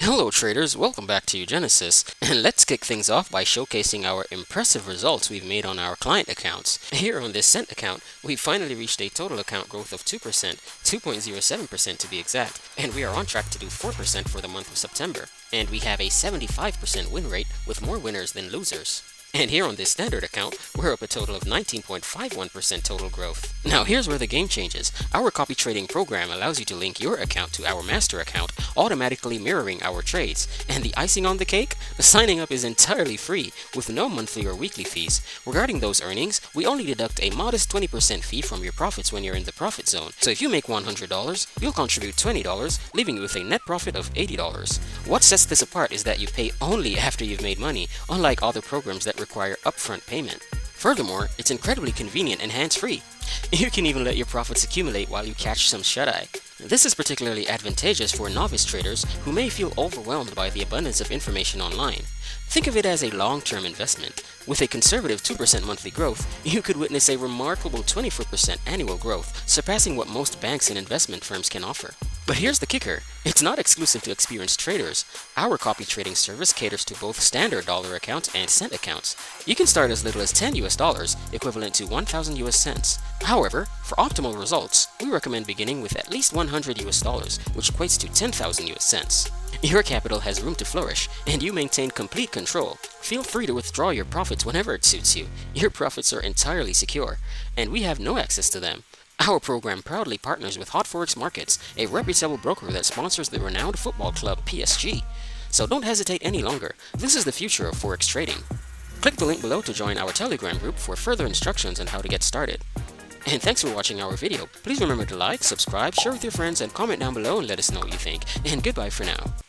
Hello traders, welcome back to uGenesys, and let's kick things off by showcasing our impressive results we've made on our client accounts. Here on this Sept account, we finally reached a total account growth of 2%, 2.07% to be exact, and we are on track to do 4% for the month of September. And we have a 75% win rate with more winners than losers. And here on this standard account, we're up a total of 19.51% total growth. Now here's where the game changes. Our copy trading program allows you to link your account to our master account, automatically mirroring our trades. And the icing on the cake? Signing up is entirely free, with no monthly or weekly fees. Regarding those earnings, we only deduct a modest 20% fee from your profits when you're in the profit zone. So if you make $100, you'll contribute $20, leaving you with a net profit of $80. What sets this apart is that you pay only after you've made money, unlike other programs that require upfront payment. Furthermore, it's incredibly convenient and hands-free. You can even let your profits accumulate while you catch some shut-eye. This is particularly advantageous for novice traders who may feel overwhelmed by the abundance of information online. Think of it as a long-term investment. With a conservative 2% monthly growth, you could witness a remarkable 24% annual growth, surpassing what most banks and investment firms can offer. But here's the kicker. It's not exclusive to experienced traders. Our copy trading service caters to both standard dollar accounts and cent accounts. You can start as little as $10, equivalent to 1,000 US cents. However, for optimal results, we recommend beginning with at least $100, which equates to 10,000 US cents. Your capital has room to flourish, and you maintain complete control. Feel free to withdraw your profits whenever it suits you. Your profits are entirely secure, and we have no access to them. Our program proudly partners with Forex Markets, a reputable broker that sponsors the renowned football club PSG. So don't hesitate any longer. This is the future of Forex trading. Click the link below to join our Telegram group for further instructions on how to get started. And thanks for watching our video. Please remember to like, subscribe, share with your friends, and comment down below and let us know what you think. And goodbye for now.